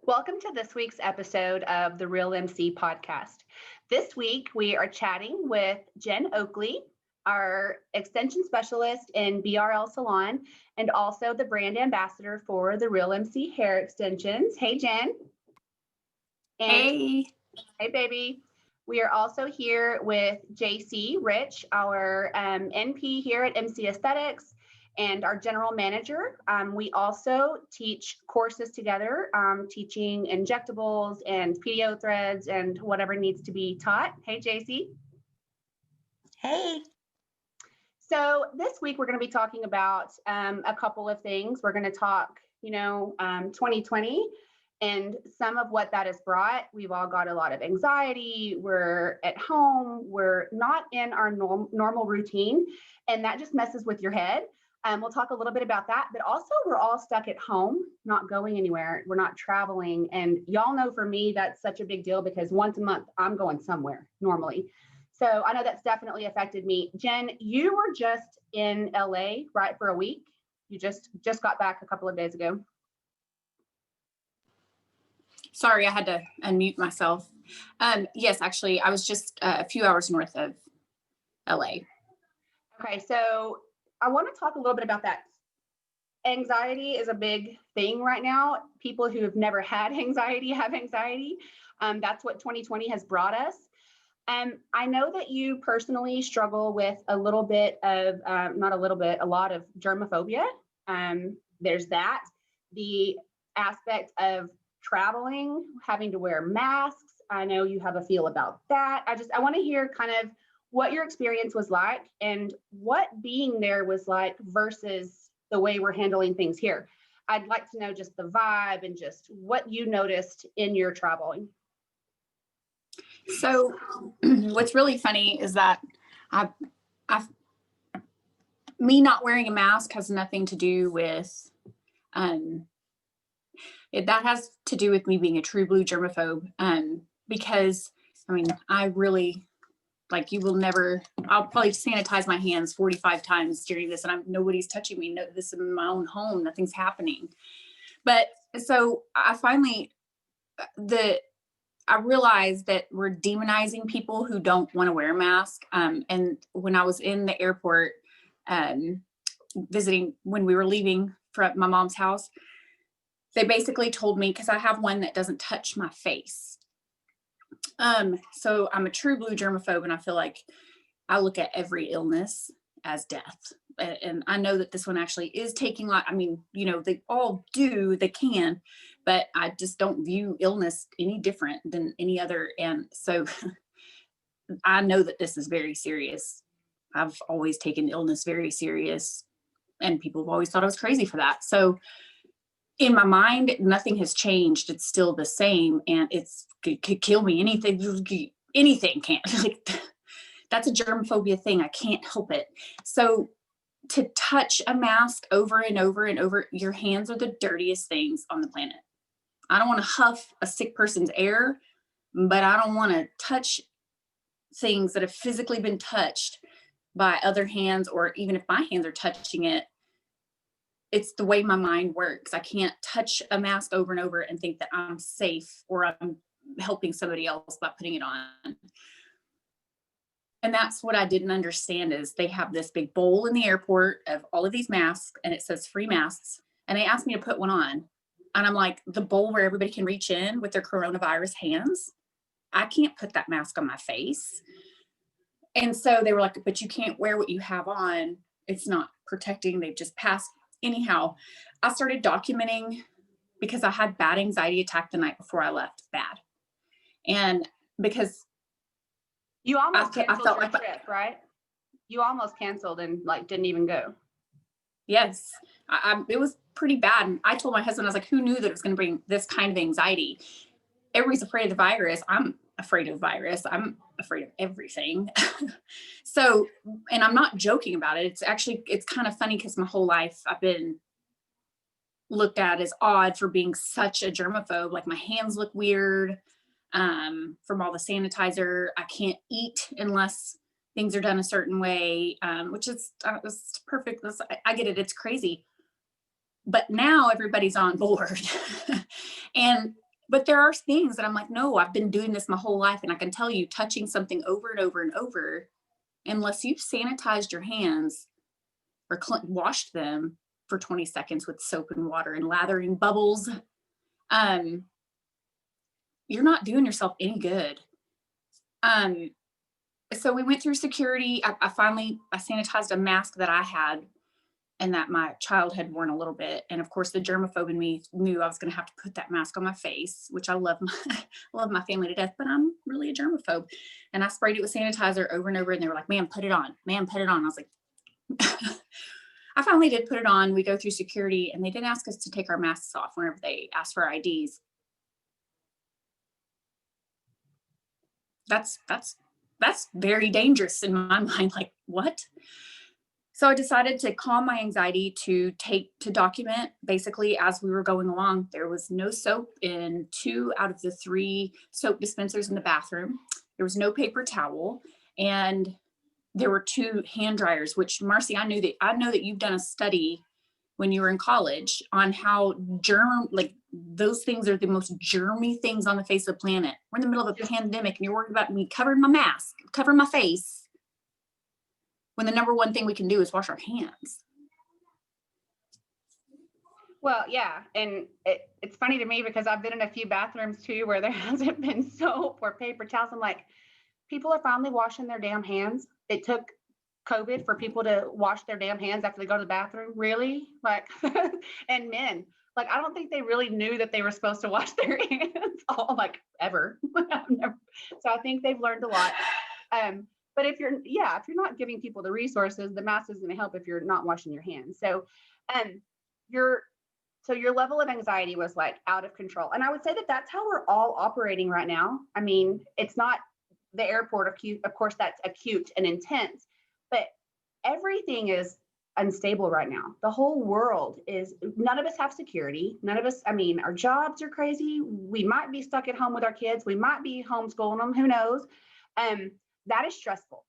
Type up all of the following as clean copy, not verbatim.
Welcome to this week's episode of the Real MC podcast. This week, we are chatting with Jen Oakley, our extension specialist in BRL Salon, and also the brand ambassador for the Real MC Hair Extensions. Hey, Jen. And hey, baby. We are also here with JC Rich, our NP here at MC Aesthetics, and our general manager. We also teach courses together, teaching injectables and PDO threads and whatever needs to be taught. Hey, JC. hey. So this week we're going to be talking about a couple of things. We're going to talk, 2020 and some of what that has brought. We've all got a lot of anxiety. We're at home. We're not in our normal routine, and that just messes with your head. We'll talk a little bit about that, but also we're all stuck at home, not going anywhere. We're not traveling. And y'all know for me, that's such a big deal because once a month I'm going somewhere normally. So I know that's definitely affected me. Jen, you were just in LA, right, for a week? You just got back a couple of days ago. Sorry, I had to unmute myself. Yes, actually, I was just a few hours north of LA. Okay, so I want to talk a little bit about that. Anxiety is a big thing right now. People who have never had anxiety have anxiety. That's what 2020 has brought us. I know that you personally struggle with a little bit of, not a little bit, a lot of germophobia. There's that. The aspect of traveling, having to wear masks. I know you have a feel about that. I want to hear kind of what your experience was like and what being there was like versus the way we're handling things here. I'd like to know just the vibe and just what you noticed in your traveling. So what's really funny is that me not wearing a mask has nothing to do with, that has to do with me being a true blue germaphobe. Because I really, you will never, I'll probably sanitize my hands 45 times during this and nobody's touching me. No, this is in my own home, nothing's happening. But so I realized that we're demonizing people who don't want to wear a mask. And when I was in the airport visiting, when we were leaving from my mom's house, they basically told me, because I have one that doesn't touch my face. So I'm a true blue germaphobe, and I feel like I look at every illness as death. And I know that this one actually is taking they all do, they can, but I just don't view illness any different than any other. And so I know that this is very serious. I've always taken illness very serious, and people have always thought I was crazy for that. So in my mind, nothing has changed. It's still the same, and it could kill me. Anything can't. That's a germophobia thing. I can't help it. So to touch a mask over and over and over, your hands are the dirtiest things on the planet. I don't want to huff a sick person's air, but I don't want to touch things that have physically been touched by other hands, or even if my hands are touching it. It's the way my mind works. I can't touch a mask over and over and think that I'm safe or I'm helping somebody else by putting it on. And that's what I didn't understand, is they have this big bowl in the airport of all of these masks, and it says free masks. And they asked me to put one on. And I'm like, the bowl where everybody can reach in with their coronavirus hands? I can't put that mask on my face. And so they were like, but you can't wear what you have on. It's not protecting. They've just passed. Anyhow, I started documenting because I had bad anxiety attack the night before I left. Bad. And because you almost canceled your trip, right? You almost canceled and didn't even go. Yes, it was pretty bad. And I told my husband, I was like, who knew that it was going to bring this kind of anxiety? Everybody's afraid of the virus. I'm afraid of the virus. I'm afraid of everything. So, and I'm not joking about it. It's kind of funny because my whole life I've been looked at as odd for being such a germaphobe. Like, my hands look weird from all the sanitizer. I can't eat unless things are done a certain way, which is perfect. I get it. It's crazy. But now everybody's on board. And But there are things that I'm like, no, I've been doing this my whole life. And I can tell you, touching something over and over and over, unless you've sanitized your hands or washed them for 20 seconds with soap and water and lathering bubbles, you're not doing yourself any good. So we went through security. I sanitized a mask that I had and that my child had worn a little bit. And of course the germaphobe in me knew I was going to have to put that mask on my face, which I love my family to death, but I'm really a germaphobe. And I sprayed it with sanitizer over and over. And they were like, ma'am, put it on, ma'am, put it on. I was like, I finally did put it on. We go through security and they did ask us to take our masks off whenever they asked for our IDs. That's very dangerous in my mind. Like, what? So I decided to calm my anxiety to document basically as we were going along. There was no soap in 2 out of the 3 soap dispensers in the bathroom. There was no paper towel, and there were 2 hand dryers, which Marcy, I know that you've done a study when you were in college on how those things are the most germy things on the face of the planet. We're in the middle of a pandemic and you're worried about me covering my mask, covering my face, when the number one thing we can do is wash our hands. Well, yeah. And it's funny to me because I've been in a few bathrooms too where there hasn't been soap or paper towels. I'm like, people are finally washing their damn hands. It took COVID for people to wash their damn hands after they go to the bathroom. Really? Like, and men, like, I don't think they really knew that they were supposed to wash their hands all like ever. So I think they've learned a lot. But if you're not giving people the resources, the mask is going to help if you're not washing your hands. So, your level of anxiety was like out of control. And I would say that that's how we're all operating right now. I mean, it's not the airport acute, of course, that's acute and intense, but everything is unstable right now. The whole world is, none of us have security. None of us, I mean, our jobs are crazy. We might be stuck at home with our kids. We might be homeschooling them. Who knows? That is stressful.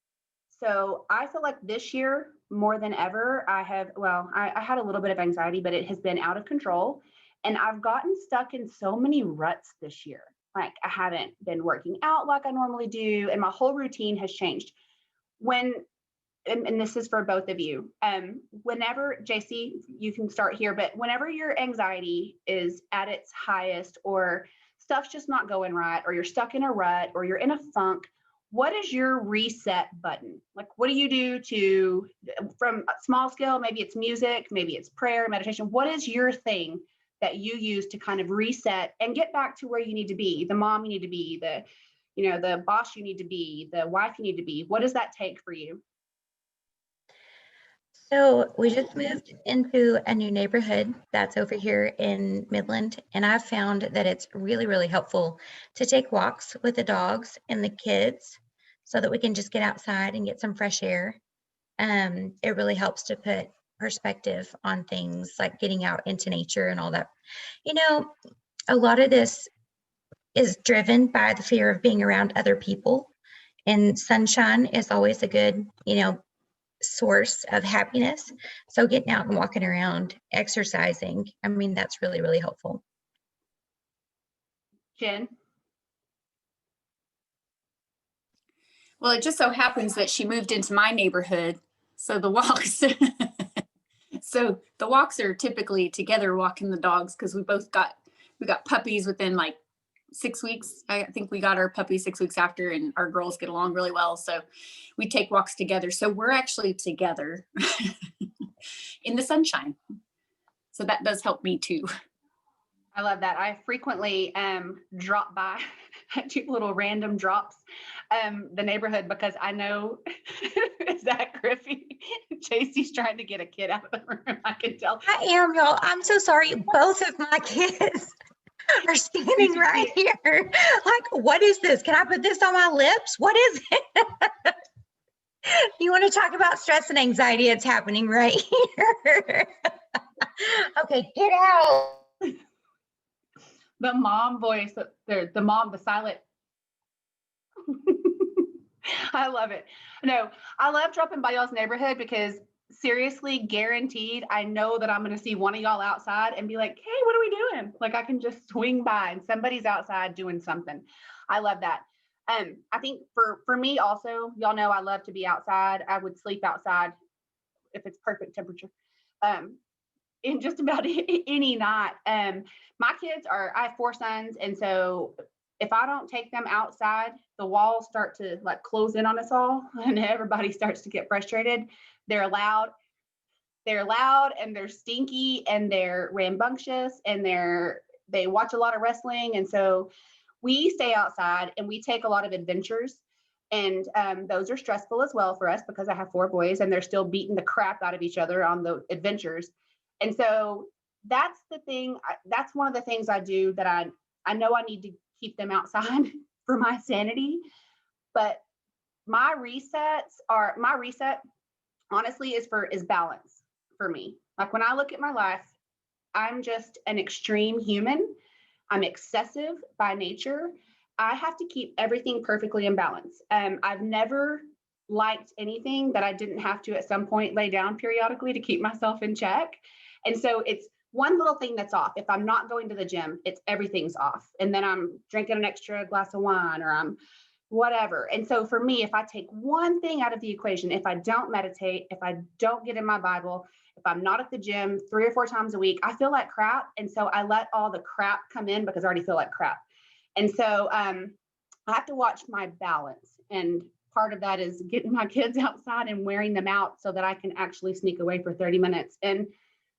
So I feel like this year, more than ever, I had a little bit of anxiety, but it has been out of control. And I've gotten stuck in so many ruts this year. Like, I haven't been working out like I normally do. And my whole routine has changed. And this is for both of you. Whenever, JC, you can start here, but whenever your anxiety is at its highest, or stuff's just not going right, or you're stuck in a rut, or you're in a funk, what is your reset button? Like, what do you do from a small scale? Maybe it's music, maybe it's prayer, meditation. What is your thing that you use to kind of reset and get back to where you need to be? The mom you need to be, the boss you need to be, the wife you need to be. What does that take for you? So we just moved into a new neighborhood that's over here in Midland, and I've found that it's really, really helpful to take walks with the dogs and the kids so that we can just get outside and get some fresh air. It really helps to put perspective on things like getting out into nature and all that. You know, a lot of this is driven by the fear of being around other people, and sunshine is always a good, source of happiness. So getting out and walking around, exercising, I mean, that's really, really helpful. Jen? Well, it just so happens that she moved into my neighborhood. So the walks, are typically together walking the dogs, because we got puppies within like 6 weeks. I think we got our puppy 6 weeks after, and our girls get along really well. So we take walks together. So we're actually together in the sunshine. So that does help me too. I love that. I frequently drop by, do little random drops, the neighborhood, because I know, is that Griffey? JC's trying to get a kid out of the room. I can tell. I am, y'all. I'm so sorry. Both of my kids are standing right here. Like, what is this? Can I put this on my lips? What is it? You want to talk about stress and anxiety? It's happening right here. Okay, get out. The mom voice, the silent. I love it. No, I love dropping by y'all's neighborhood because seriously guaranteed, I know that I'm going to see one of y'all outside and be like, hey, what are we doing? Like I can just swing by and somebody's outside doing something. I love that. I think for me also, y'all know I love to be outside. I would sleep outside if it's perfect temperature. In just about any night. My kids I have 4 sons. And so if I don't take them outside, the walls start to like close in on us all and everybody starts to get frustrated. They're loud and they're stinky and they're rambunctious and they watch a lot of wrestling. And so we stay outside and we take a lot of adventures. And those are stressful as well for us because I have 4 boys and they're still beating the crap out of each other on the adventures. And so that's the thing. That's one of the things I do that I know I need to keep them outside for my sanity. But my reset honestly is balance for me. Like when I look at my life, I'm just an extreme human. I'm excessive by nature. I have to keep everything perfectly in balance. I've never liked anything that I didn't have to at some point lay down periodically to keep myself in check. And so it's one little thing that's off. If I'm not going to the gym, everything's off. And then I'm drinking an extra glass of wine or I'm whatever. And so for me, if I take one thing out of the equation, if I don't meditate, if I don't get in my Bible, if I'm not at the gym 3 or 4 times a week, I feel like crap. And so I let all the crap come in because I already feel like crap. And so I have to watch my balance. And part of that is getting my kids outside and wearing them out so that I can actually sneak away for 30 minutes. And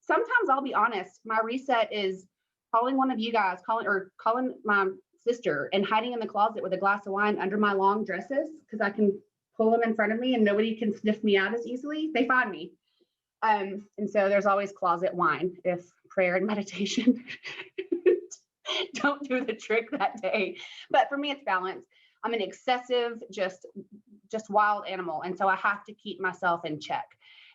sometimes I'll be honest, my reset is calling one of you guys, calling my sister and hiding in the closet with a glass of wine under my long dresses because I can pull them in front of me and nobody can sniff me out as easily. They find me. And so there's always closet wine if prayer and meditation don't do the trick that day. But for me, it's balance. I'm an excessive, just wild animal. And so I have to keep myself in check.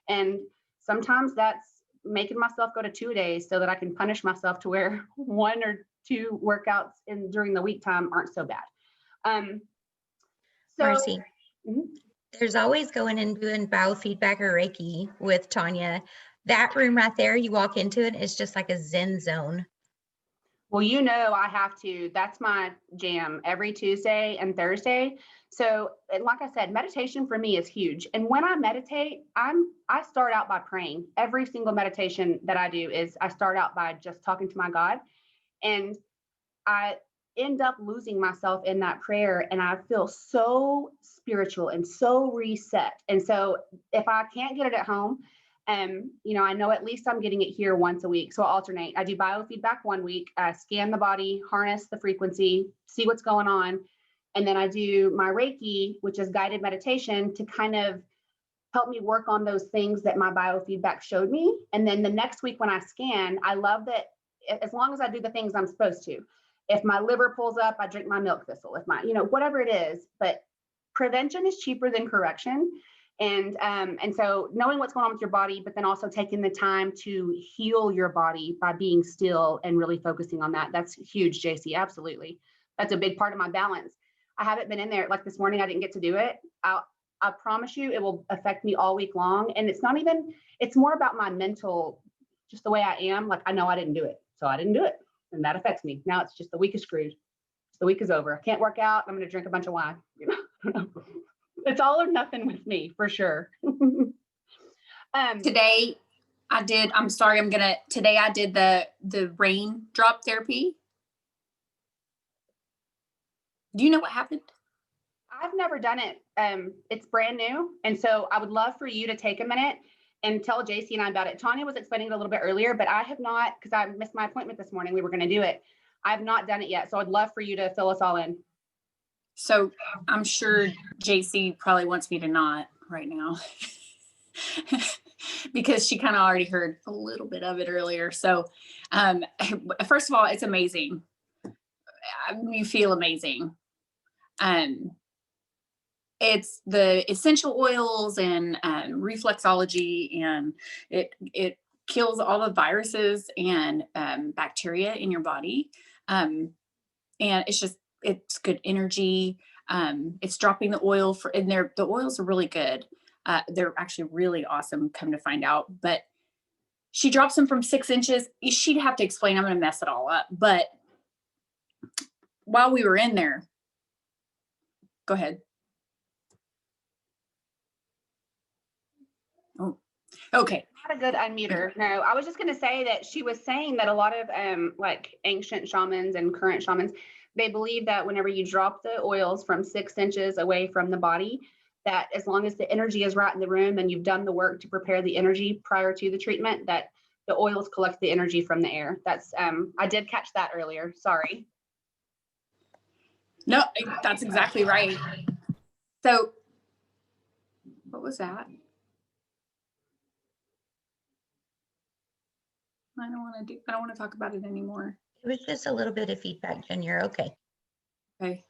And sometimes that's making myself go to 2 days so that I can punish myself to where 1 or 2 workouts during the week time aren't so bad. Marcy, there's always going and doing biofeedback or Reiki with Tanya. That room right there, you walk into it, it's just like a Zen zone. Well, I have to. That's my jam every Tuesday and Thursday. So like I said, meditation for me is huge. And when I meditate, I start out by praying. Every single meditation that I do is I start out by just talking to my God. And I end up losing myself in that prayer. And I feel so spiritual and so reset. And so if I can't get it at home, I know at least I'm getting it here once a week. So I alternate. I do biofeedback 1 week, scan the body, harness the frequency, see what's going on. And then I do my Reiki, which is guided meditation to kind of help me work on those things that my biofeedback showed me. And then the next week when I scan, I love that as long as I do the things I'm supposed to. If my liver pulls up, I drink my milk thistle. If whatever it is, but prevention is cheaper than correction. And so knowing what's going on with your body, but then also taking the time to heal your body by being still and really focusing on that. That's huge, JC. Absolutely. That's a big part of my balance. I haven't been in there. Like this morning, I didn't get to do it. I promise you it will affect me all week long. And it's more about my mental, just the way I am. Like, I know I didn't do it. So I didn't do it. And that affects me. Now it's just the week is screwed. The week is over. I can't work out. I'm going to drink a bunch of wine. It's all or nothing with me for sure. Today I did the raindrop therapy. Do you know what happened? I've never done it. It's brand new. And so I would love for you to take a minute and tell JC and I about it. Tanya was explaining it a little bit earlier, but I have not, because I missed my appointment this morning. We were going to do it. I've not done it yet. So I'd love for you to fill us all in. So I'm sure JC probably wants me to not right now because she kind of already heard a little bit of it earlier. So first of all, it's amazing. You feel amazing. It's the essential oils and reflexology, and it kills all the viruses and bacteria in your body. And it's good energy. It's dropping the oil in there. The oils are really good. They're actually really awesome, come to find out. But she drops them from 6 inches. She'd have to explain. I'm going to mess it all up. But while we were in there, go ahead. Oh, okay. Not a good unmuter. No, I was just going to say that she was saying that a lot of like ancient shamans and current shamans, they believe that whenever you drop the oils from 6 inches away from the body, that as long as the energy is right in the room and you've done the work to prepare the energy prior to the treatment, that the oils collect the energy from the air. That's I did catch that earlier. Sorry. No, that's exactly right. So what was that? I don't want to talk about it anymore. It was just a little bit of feedback, Jen. You're okay. Okay.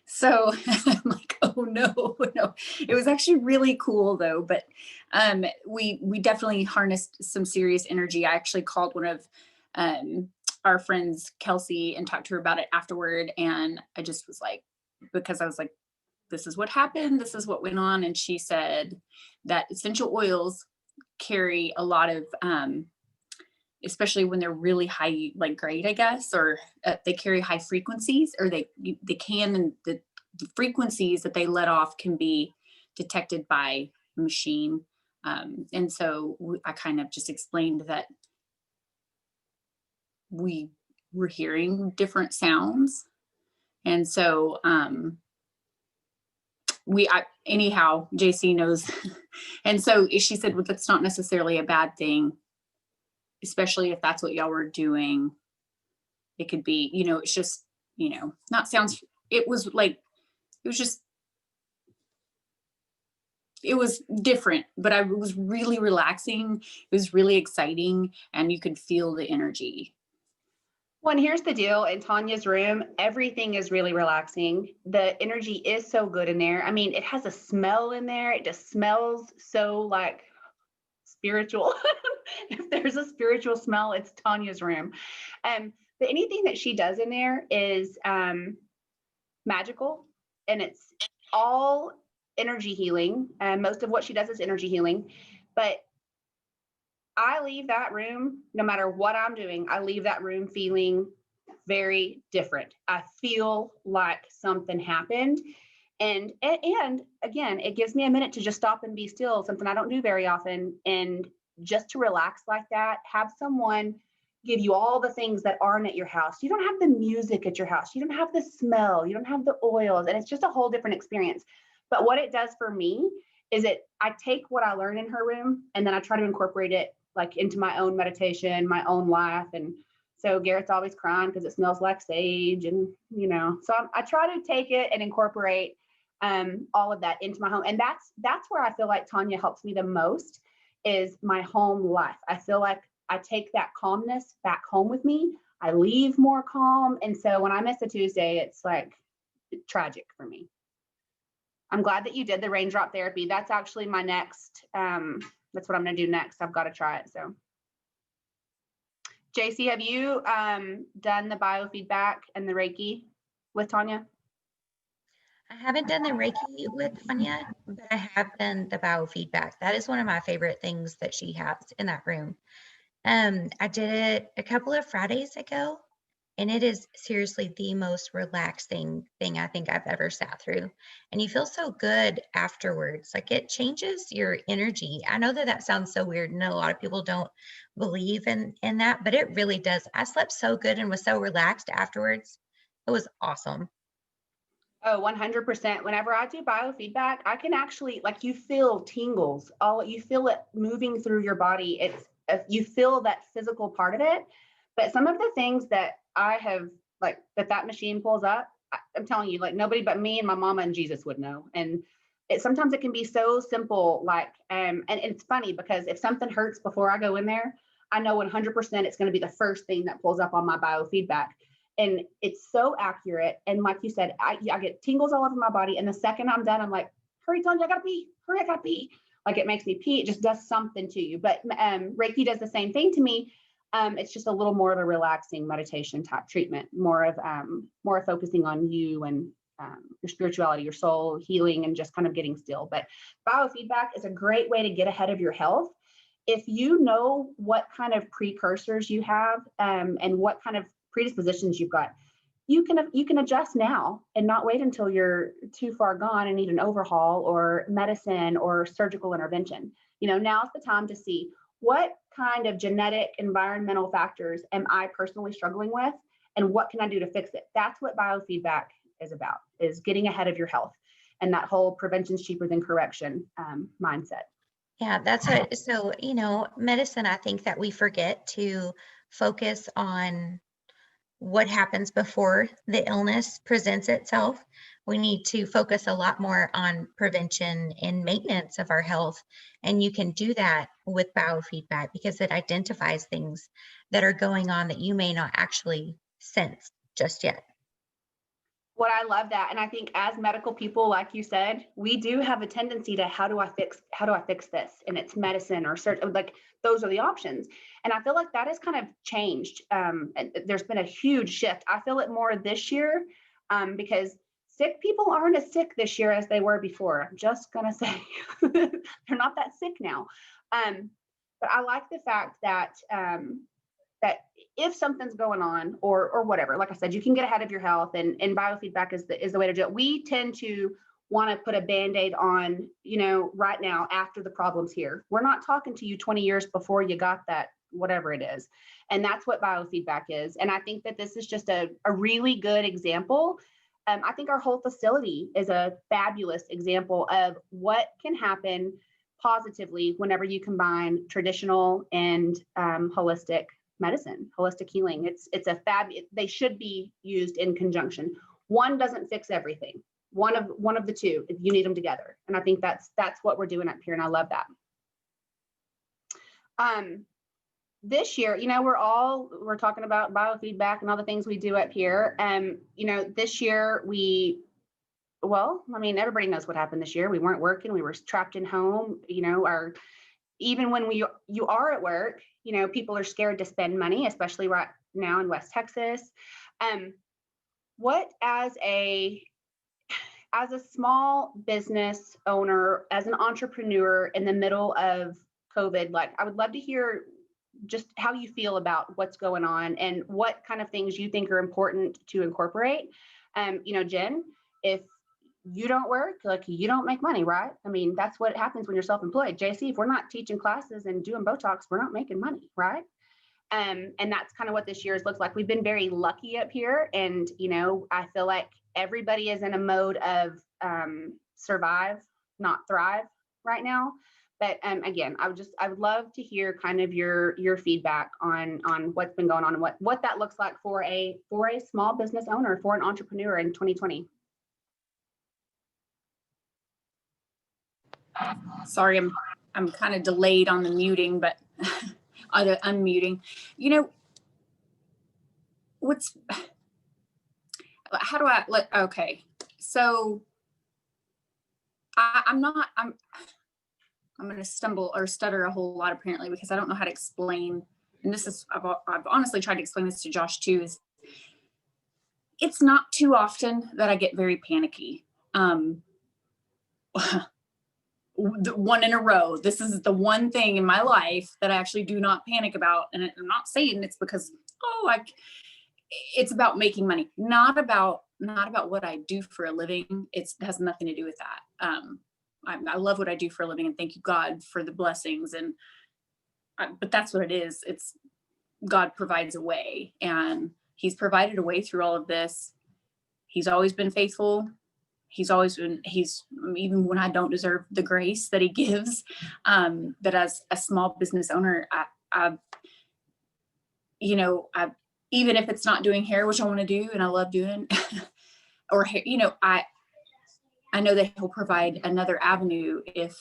So I'm like, oh no. It was actually really cool though. But we definitely harnessed some serious energy. I actually called one of our friends, Kelsey, and talked to her about it afterward. And I just was like, because I was like, this is what happened. This is what went on. And she said that essential oils carry a lot of, especially when they're really high, like grade, I guess, or they carry high frequencies, or they can, and the frequencies that they let off can be detected by a machine. And so I kind of just explained that we were hearing different sounds. And so anyhow, JC knows. And so she said, well, that's not necessarily a bad thing, especially if that's what y'all were doing. It could be, it's just, it was like, it was different, but it was really relaxing. It was really exciting, and you could feel the energy. Well, and here's the deal. In Tanya's room, everything is really relaxing. The energy is so good in there. I mean, it has a smell in there. It just smells so like spiritual. If there's a spiritual smell, it's Tanya's room. But anything that she does in there is magical, and it's all energy healing. Most of what she does is energy healing. But I leave that room, no matter what I'm doing, I leave that room feeling very different. I feel like something happened. And again, it gives me a minute to just stop and be still, something I don't do very often. And just to relax like that, have someone give you all the things that aren't at your house. You don't have the music at your house. You don't have the smell. You don't have the oils. And it's just a whole different experience. But what it does for me is I take what I learn in her room, and then I try to incorporate it like into my own meditation, my own life. And so Garrett's always crying because it smells like sage, and so I try to take it and incorporate all of that into my home. And that's where I feel like Tanya helps me the most, is my home life. I feel like I take that calmness back home with me. I leave more calm. And so when I miss a Tuesday, it's like tragic for me. I'm glad that you did the raindrop therapy. That's actually my next, that's what I'm going to do next. I've got to try it. So JC, have you done the biofeedback and the Reiki with Tanya? I haven't done the Reiki with Tanya, but I have done the biofeedback. That is one of my favorite things that she has in that room. I did it a couple of Fridays ago, and it is seriously the most relaxing thing I think I've ever sat through. And you feel so good afterwards. Like, it changes your energy. I know that sounds so weird, and a lot of people don't believe in that, but it really does. I slept so good and was so relaxed afterwards. It was awesome. Oh, 100%. Whenever I do biofeedback, I can actually, like, you feel tingles. You feel it moving through your body. You feel that physical part of it. But some of the things that I have, like, that machine pulls up, I'm telling you, like, nobody but me and my mama and Jesus would know. And sometimes it can be so simple, like, and it's funny because if something hurts before I go in there, I know 100% it's going to be the first thing that pulls up on my biofeedback. And it's so accurate. And like you said, I get tingles all over my body. And the second I'm done, I'm like, hurry, Tanya, I gotta pee. Hurry, I gotta pee. Like, it makes me pee. It just does something to you. But Reiki does the same thing to me. It's just a little more of a relaxing meditation type treatment, more of focusing on you and your spirituality, your soul, healing, and just kind of getting still. But biofeedback is a great way to get ahead of your health. If you know what kind of precursors you have, and what kind of predispositions you've got, you can adjust now and not wait until you're too far gone and need an overhaul or medicine or surgical intervention. Now's the time to see what kind of genetic environmental factors am I personally struggling with, and what can I do to fix it? That's what biofeedback is about, is getting ahead of your health and that whole prevention's cheaper than correction mindset. Yeah, that's what, so, medicine, I think that we forget to focus on what happens before the illness presents itself. We need to focus a lot more on prevention and maintenance of our health. And you can do that with biofeedback because it identifies things that are going on that you may not actually sense just yet. What I love that. And I think as medical people, like you said, we do have a tendency to how do I fix this? And it's medicine or search, like those are the options. And I feel like that has kind of changed. There's been a huge shift. I feel it more this year because sick people aren't as sick this year as they were before. I'm just gonna say they're not that sick now. But I like the fact that that if something's going on or whatever, like I said, you can get ahead of your health, and biofeedback is the way to do it. We tend to want to put a Band-Aid on, right now after the problem's here. We're not talking to you 20 years before you got that, whatever it is. And that's what biofeedback is. And I think that this is just a really good example. I think our whole facility is a fabulous example of what can happen positively whenever you combine traditional and holistic medicine, holistic healing. They should be used in conjunction. One doesn't fix everything. One of the two, you need them together. And I think that's what we're doing up here. And I love that. This year, we're talking about biofeedback and all the things we do up here. This year everybody knows what happened this year. We weren't working. We were trapped in home, even when you are at work, people are scared to spend money, especially right now in West Texas. What as a small business owner, as an entrepreneur in the middle of COVID, I would love to hear just how you feel about what's going on and what kind of things you think are important to incorporate. Jen, if you don't work, you don't make money, right? I mean, that's what happens when you're self-employed. JC, if we're not teaching classes and doing Botox, we're not making money, right? And that's kind of what this year's looks like. We've been very lucky up here. And, I feel like everybody is in a mode of survive, not thrive right now. But again, I would love to hear kind of your feedback on what's been going on and what that looks like for a small business owner, for an entrepreneur in 2020. Sorry, I'm kind of delayed on the muting, but either unmuting. Okay. So I'm going to stumble or stutter a whole lot apparently, because I don't know how to explain. And I've honestly tried to explain this to Josh too, is it's not too often that I get very panicky. The one in a row. This is the one thing in my life that I actually do not panic about. And I'm not saying it's because, it's about making money, not about what I do for a living. It has nothing to do with that. I love what I do for a living, and thank you, God, for the blessings. But that's what it is. It's God provides a way, and He's provided a way through all of this. He's always been faithful. He's even when I don't deserve the grace that He gives. But as a small business owner, I even if it's not doing hair, which I want to do and I love doing, or hair, I know that He'll provide another avenue if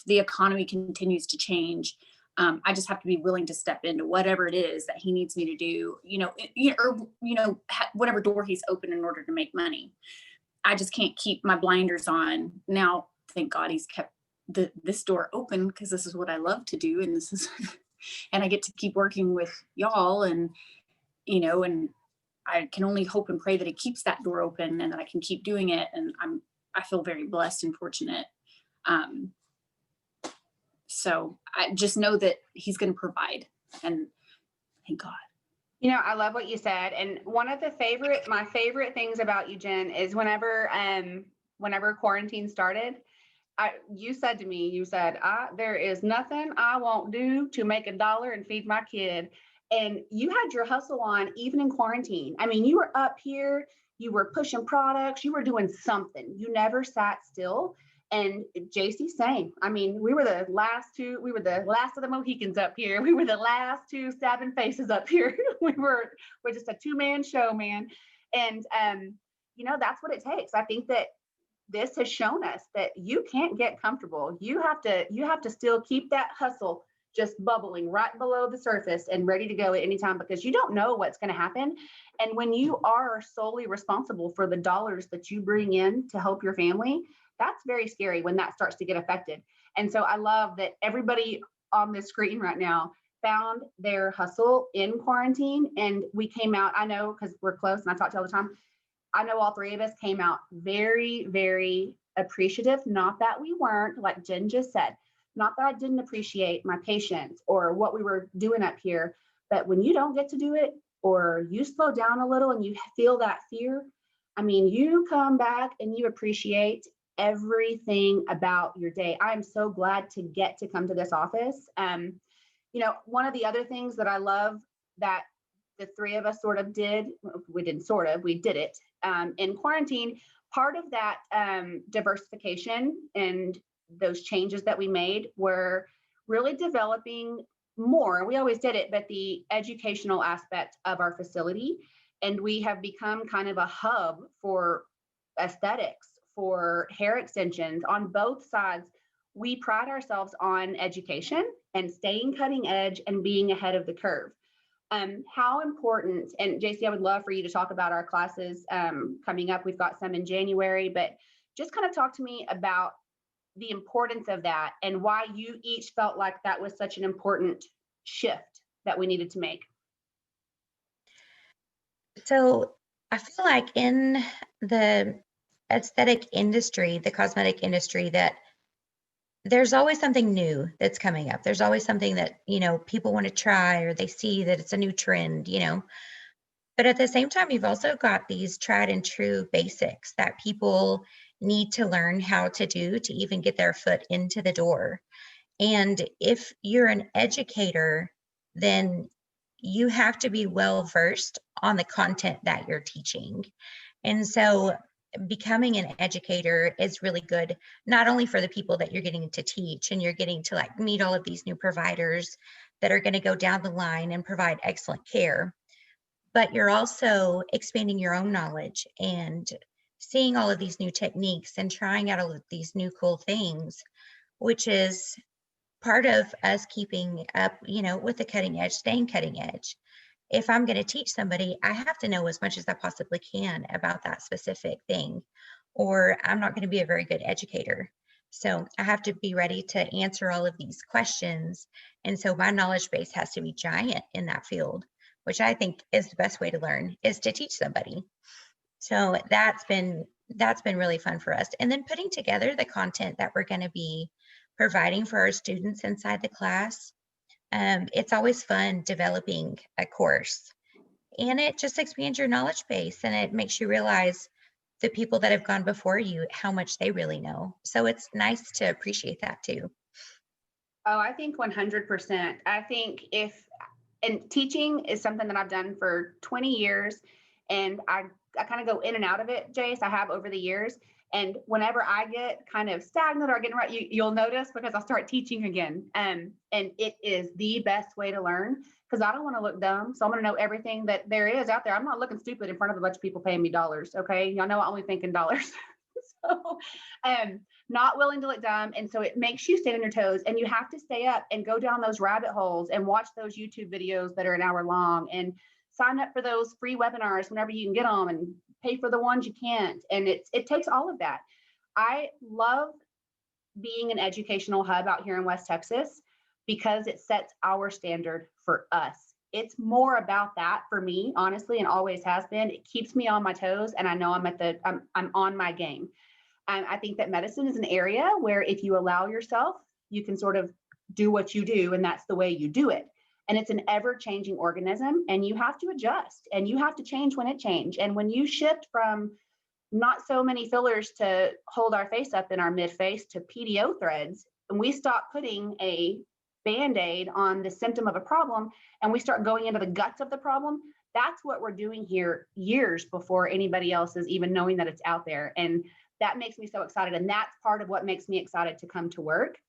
the economy continues to change. I just have to be willing to step into whatever it is that He needs me to do, whatever door He's opened in order to make money. I just can't keep my blinders on. Now, thank God He's kept this door open, because this is what I love to do. And and I get to keep working with y'all and I can only hope and pray that it keeps that door open and that I can keep doing it. And I feel very blessed and fortunate. Um, so I just know that he's going to provide, and thank God. You know, I love what you said. And one of my favorite things about you, Jen, is whenever quarantine started, you said to me, there is nothing I won't do to make $1 and feed my kid. And you had your hustle on even in quarantine. I mean, you were up here, you were pushing products, you were doing something. You never sat still. And JC, same. I mean, we were the last of the Mohicans up here. We were the last two stabbing faces up here. we're just a two-man show, man. And that's what it takes. I think that this has shown us that you can't get comfortable. You have to still keep that hustle just bubbling right below the surface and ready to go at any time, because you don't know what's going to happen. And when you are solely responsible for the dollars that you bring in to help your family, that's very scary when that starts to get affected. And so I love that everybody on this screen right now found their hustle in quarantine. And we came out, I know, because we're close and I talk to you all the time, I know all three of us came out very, very appreciative. Not that we weren't, like Jen just said, not that I didn't appreciate my patients or what we were doing up here, but when you don't get to do it, or you slow down a little and you feel that fear, I mean, you come back and you appreciate everything about your day. I'm so glad to get to come to this office. One of the other things that I love that the three of us sort of did, we did it in quarantine. Part of that diversification and those changes that we made were really developing more. We always did it, but the educational aspect of our facility. And we have become kind of a hub for aesthetics, for hair extensions on both sides. We pride ourselves on education and staying cutting edge and being ahead of the curve. How important, and JC, I would love for you to talk about our classes coming up. We've got some in January, but just kind of talk to me about the importance of that and why you each felt like that was such an important shift that we needed to make. So I feel like in the aesthetic industry, the cosmetic industry, that there's always something new that's coming up. There's always something that, people want to try, or they see that it's a new trend, But at the same time, you've also got these tried and true basics that people need to learn how to do to even get their foot into the door. And if you're an educator, then you have to be well versed on the content that you're teaching. And so becoming an educator is really good, not only for the people that you're getting to teach, and you're getting to like meet all of these new providers that are going to go down the line and provide excellent care, but you're also expanding your own knowledge and seeing all of these new techniques and trying out all of these new cool things, which is part of us keeping up, with the cutting edge, staying cutting edge. If I'm going to teach somebody, I have to know as much as I possibly can about that specific thing, or I'm not going to be a very good educator. So I have to be ready to answer all of these questions. And so my knowledge base has to be giant in that field, which I think is the best way to learn, is to teach somebody. So that's been really fun for us. And then putting together the content that we're going to be providing for our students inside the class. It's always fun developing a course, and it just expands your knowledge base, and it makes you realize the people that have gone before you, how much they really know. So it's nice to appreciate that too. Oh, I think 100%. I think and teaching is something that I've done for 20 years, and I kind of go in and out of it, Jace. I have over the years. And whenever I get kind of stagnant or getting right, you'll notice, because I'll start teaching again. And it is the best way to learn, because I don't want to look dumb. So I'm going to know everything that there is out there. I'm not looking stupid in front of a bunch of people paying me dollars. Okay. Y'all know I only think in dollars. So not willing to look dumb. And so it makes you stay on your toes, and you have to stay up and go down those rabbit holes and watch those YouTube videos that are an hour long, and sign up for those free webinars whenever you can get them, and pay for the ones you can't. And it takes all of that. I love being an educational hub out here in West Texas, because it sets our standard for us it's more about that for me, honestly, and always has been. It keeps me on my toes, and I know I'm on my game. I think that medicine is an area where if you allow yourself, you can sort of do what you do, and that's the way you do it. And it's an ever-changing organism, and you have to adjust, and you have to change when it changes. And when you shift from not so many fillers to hold our face up in our mid-face to PDO threads, and we stop putting a Band-Aid on the symptom of a problem, and we start going into the guts of the problem, that's what we're doing here years before anybody else is even knowing that it's out there. And that makes me so excited. And that's part of what makes me excited to come to work.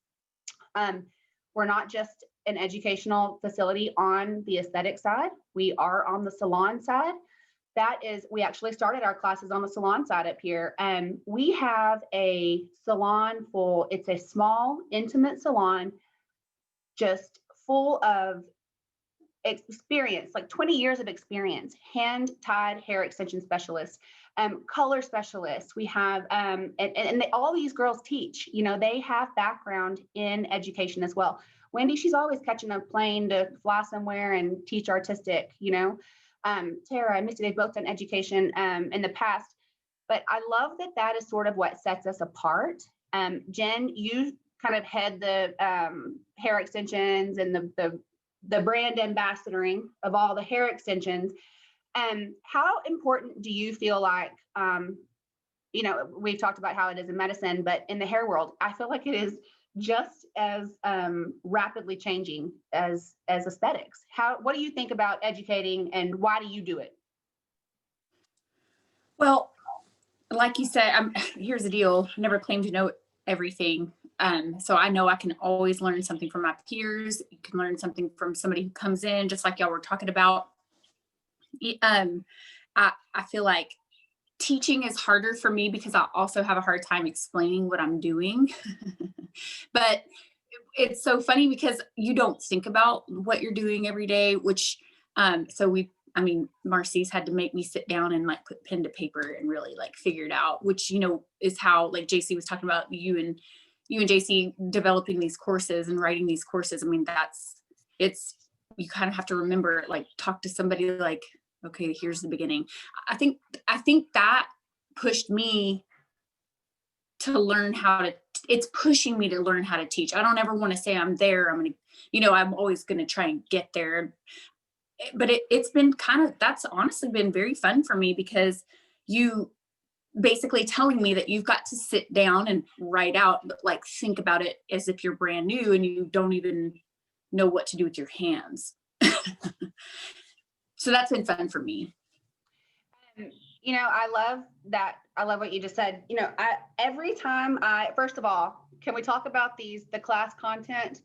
We're not just an educational facility on the aesthetic side. We are on the salon side. We actually started our classes on the salon side up here. And we have a salon it's a small, intimate salon, just full of experience, like 20 years of experience, hand-tied hair extension specialists, color specialists. We have, all these girls teach, they have background in education as well. Wendy, she's always catching a plane to fly somewhere and teach artistic, Tara and Misty, they've both done education in the past, but I love that is sort of what sets us apart. Jen, you kind of head the hair extensions and the brand ambassadoring of all the hair extensions. How important do you feel like, we've talked about how it is in medicine, but in the hair world, I feel like it is just as rapidly changing as aesthetics. What do you think about educating, and why do you do it? Well, like you said, here's the deal. I never claimed to know everything. So I know I can always learn something from my peers. You can learn something from somebody who comes in, just like y'all were talking about. I feel like teaching is harder for me because I also have a hard time explaining what I'm doing. But it's so funny because you don't think about what you're doing every day, which, Marcy's had to make me sit down and like put pen to paper and really like figure it out, which, is how, like JC was talking about, you and JC developing these courses and writing these courses. I mean, you kind of have to remember, like, talk to somebody like, okay, here's the beginning. I think that pushed me to learn it's pushing me to learn how to teach. I don't ever want to say I'm there. I'm always going to try and get there. But it's been that's honestly been very fun for me, because you basically telling me that you've got to sit down and write out, like, think about it as if you're brand new and you don't even know what to do with your hands. So that's been fun for me. I love that. I love what you just said. Every time first of all, can we talk about the class content?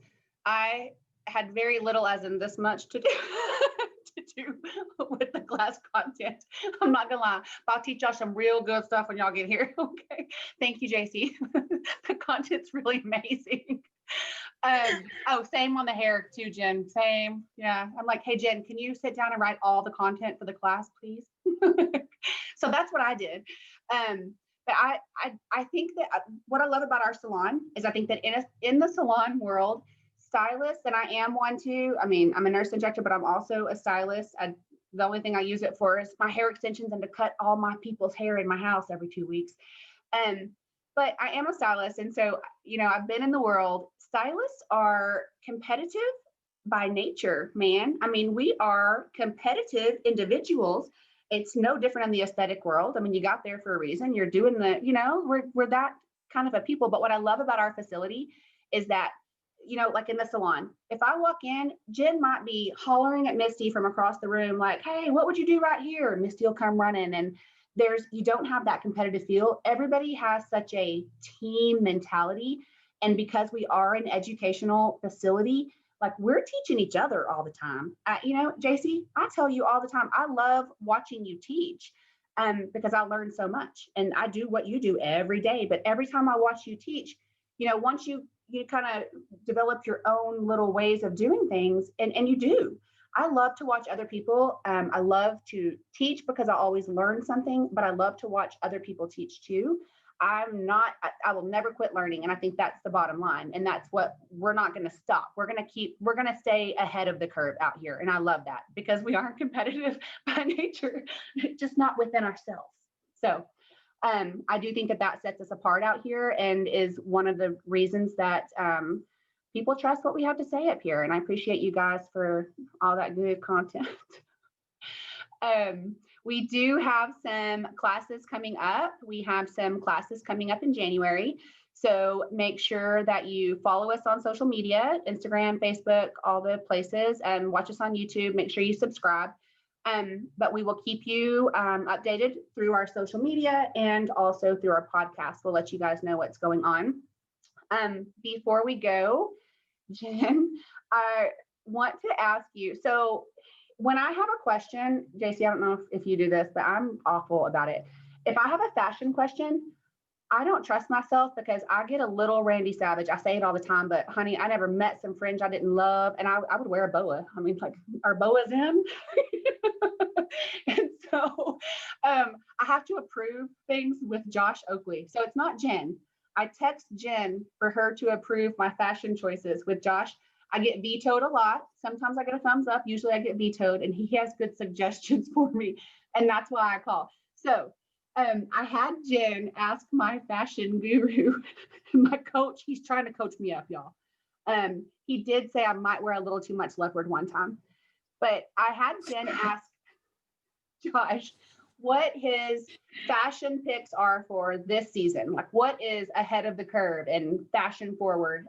I had very little, as in this much, to do with the class content. I'm not gonna lie. I'll teach y'all some real good stuff when y'all get here. Okay. Thank you, JC. The content's really amazing. Same on the hair too, Jen. Same. Yeah. I'm like, hey, Jen, can you sit down and write all the content for the class, please? So that's what I did. But I think that what I love about our salon is I think that in the salon world, stylists, and I am one too. I mean, I'm a nurse injector, but I'm also a stylist. The only thing I use it for is my hair extensions and to cut all my people's hair in my house every 2 weeks. But I am a stylist. And so, I've been in the world. Stylists are competitive by nature, man. I mean, we are competitive individuals. It's no different in the aesthetic world. I mean, you got there for a reason. You're doing we're that kind of a people. But what I love about our facility is that, like in the salon, if I walk in, Jen might be hollering at Misty from across the room, like, hey, what would you do right here? And Misty will come running, and you don't have that competitive feel. Everybody has such a team mentality. And because we are an educational facility, like, we're teaching each other all the time. JC, I tell you all the time, I love watching you teach because I learn so much, and I do what you do every day. But every time I watch you teach, once you kind of develop your own little ways of doing things, and you do. I love to watch other people. I love to teach because I always learn something, but I love to watch other people teach too. I will never quit learning. And I think that's the bottom line. And that's what we're not going to stop. We're going to stay ahead of the curve out here. And I love that because we are competitive by nature, just not within ourselves. So I do think that sets us apart out here and is one of the reasons that people trust what we have to say up here. And I appreciate you guys for all that good content. We do have some classes coming up. We have some classes coming up in January. So make sure that you follow us on social media, Instagram, Facebook, all the places, and watch us on YouTube. Make sure you subscribe. But we will keep you updated through our social media and also through our podcast. We'll let you guys know what's going on. Before we go, Jen, I want to ask you, so when I have a question, JC, I don't know if you do this, but I'm awful about it. If I have a fashion question, I don't trust myself because I get a little Randy Savage. I say it all the time, but honey, I never met some fringe I didn't love, and I would wear a boa. I mean, like, are boas in? And so I have to approve things with Josh Oakley. So it's not Jen. I text Jen for her to approve my fashion choices. With Josh, I get vetoed a lot. Sometimes I get a thumbs up. Usually I get vetoed, and he has good suggestions for me. And that's why I call. So I had Jen ask my fashion guru, my coach. He's trying to coach me up, y'all. He did say I might wear a little too much leopard one time. But I had Jen ask Josh what his fashion picks are for this season. Like, what is ahead of the curve and fashion forward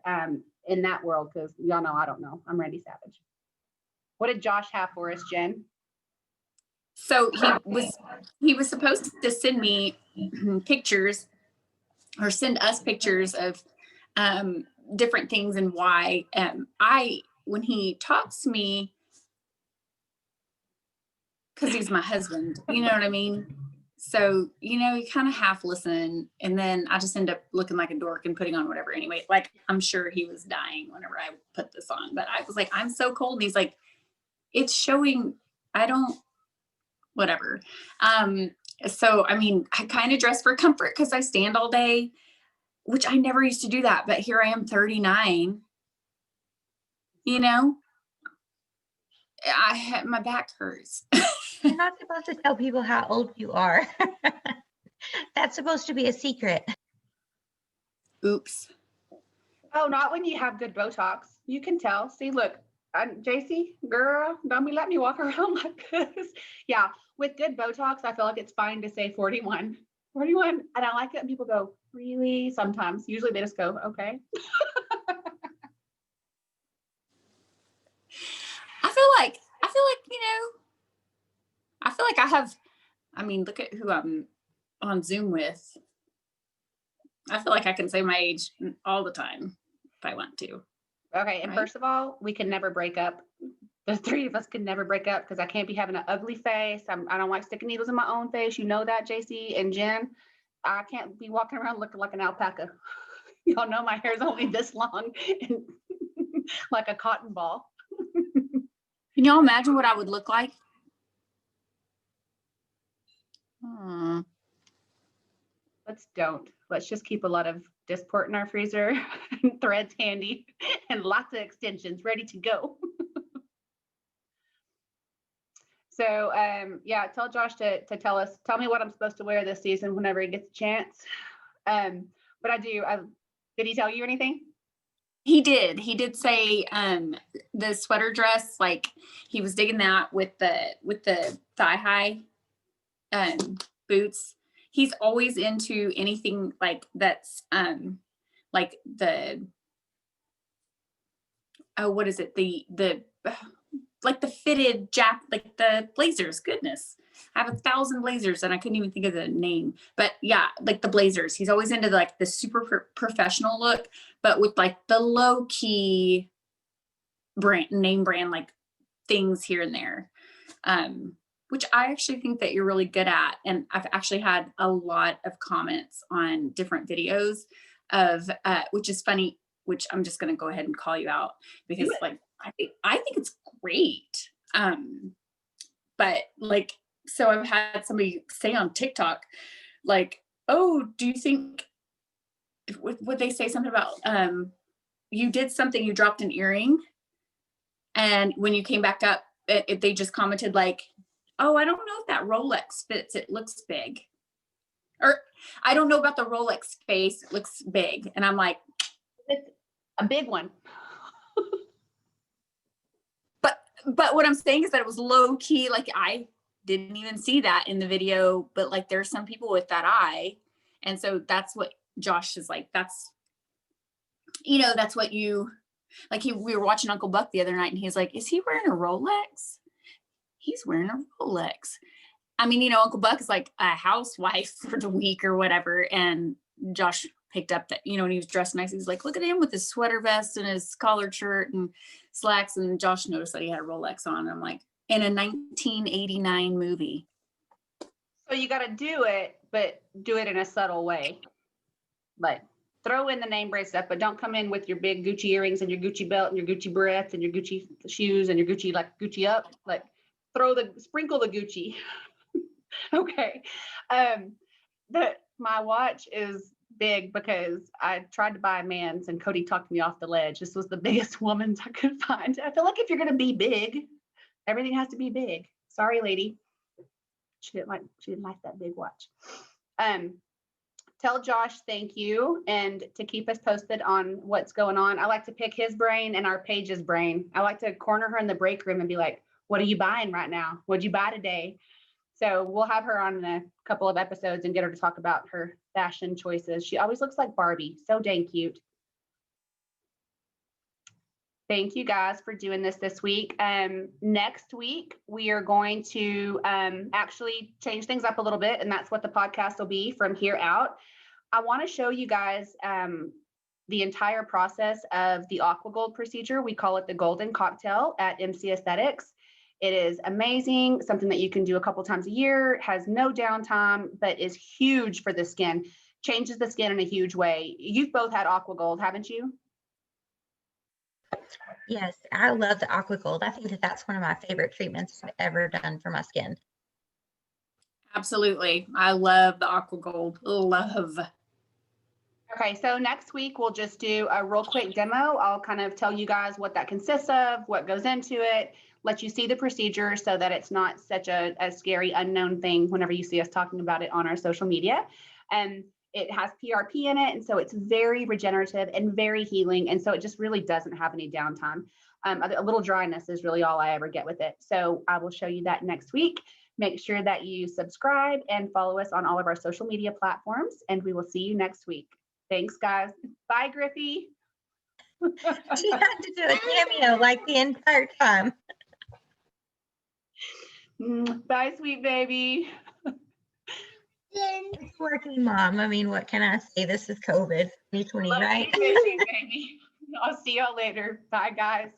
in that world? Because y'all know I don't know. I'm Randy Savage. What did Josh have for us, Jen? So he was supposed to send me pictures or send us pictures of different things and why. When he talks to me, because he's my husband, you know what I mean? So, you kind of half listen, and then I just end up looking like a dork and putting on whatever anyway. Like, I'm sure he was dying whenever I put this on, but I was like, I'm so cold. And he's like, it's showing, whatever. So, I mean, I kind of dress for comfort because I stand all day, which I never used to do that. But here I am, 39, my back hurts. You're not supposed to tell people how old you are. That's supposed to be a secret. Oops. Oh, not when you have good Botox. You can tell. See, look, JC, girl, don't be letting me walk around like this. Yeah, with good Botox, I feel like it's fine to say 41. 41. And I like it when people go, really? Sometimes. Usually they just go, okay. I feel like I have, look at who I'm on Zoom with. I feel like I can say my age all the time if I want to. Okay. And First of all, we can never break up. The three of us can never break up because I can't be having an ugly face. I don't like sticking needles in my own face. You know that, JC and Jen. I can't be walking around looking like an alpaca. Y'all know my hair is only this long and like a cotton ball. Can y'all imagine what I would look like? Let's just keep a lot of Dysport in our freezer, threads handy, and lots of extensions ready to go. So tell Josh to tell me what I'm supposed to wear this season whenever he gets a chance. But did he tell you anything? He did say the sweater dress, like he was digging that with the thigh high boots. He's always into anything like that's like the what is it? The like the fitted jacket, like the blazers. Goodness. I have 1,000 blazers and I couldn't even think of the name, but yeah, like the blazers. He's always into like the super professional look, but with like the low key name brand, like things here and there. Which I actually think that you're really good at. And I've actually had a lot of comments on different videos of, which is funny, which I'm just going to go ahead and call you out because like, I think it's great. But like, so I've had somebody say on TikTok, like, oh, do you think, would they say something about, you did something, you dropped an earring, and when you came back up, they just commented like, oh, I don't know if that Rolex fits, it looks big. Or I don't know about the Rolex face, it looks big. And I'm like, it's a big one. But what I'm saying is that it was low key. Like I didn't even see that in the video, but like there's some people with that eye. And so that's what Josh is like, that's, that's what you, like we were watching Uncle Buck the other night and he's like, is he wearing a Rolex? He's wearing a Rolex. I mean, Uncle Buck is like a housewife for the week or whatever. And Josh picked up that, when he was dressed nice, he's like, look at him with his sweater vest and his collared shirt and slacks. And Josh noticed that he had a Rolex on. I'm like, in a 1989 movie. So you got to do it, but do it in a subtle way. Like throw in the name brand stuff, but don't come in with your big Gucci earrings and your Gucci belt and your Gucci breath and your Gucci shoes and your Gucci, like Gucci up, like sprinkle the Gucci. Okay. My watch is big because I tried to buy a man's and Cody talked me off the ledge. This was the biggest woman's I could find. I feel like if you're going to be big, everything has to be big. Sorry, lady. She didn't like that big watch. Tell Josh thank you, and to keep us posted on what's going on. I like to pick his brain and our Paige's brain. I like to corner her in the break room and be like, what are you buying right now? What'd you buy today? So we'll have her on in a couple of episodes and get her to talk about her fashion choices. She always looks like Barbie. So dang cute. Thank you guys for doing this week. Next week, we are going to actually change things up a little bit, and that's what the podcast will be from here out. I want to show you guys the entire process of the Aqua Gold procedure. We call it the Golden Cocktail at MC Aesthetics. It is amazing, something that you can do a couple times a year, has no downtime, but is huge for the skin, changes the skin in a huge way. You've both had Aqua Gold, haven't you? Yes, I love the Aqua Gold. I think that that's one of my favorite treatments I've ever done for my skin. Absolutely. I love the Aqua Gold. Love. Okay, so next week we'll just do a real quick demo. I'll kind of tell you guys what that consists of, what goes into it, let you see the procedure so that it's not such a scary unknown thing whenever you see us talking about it on our social media. And it has PRP in it, and so it's very regenerative and very healing, and so it just really doesn't have any downtime. A little dryness is really all I ever get with it. So I will show you that next week. Make sure that you subscribe and follow us on all of our social media platforms, and we will see you next week. Thanks, guys. Bye, Griffey. She had to do a cameo like the entire time. Bye, sweet baby. It's working, Mom. I mean, what can I say? This is COVID 2020, right? Love you, baby. I'll see y'all later. Bye, guys.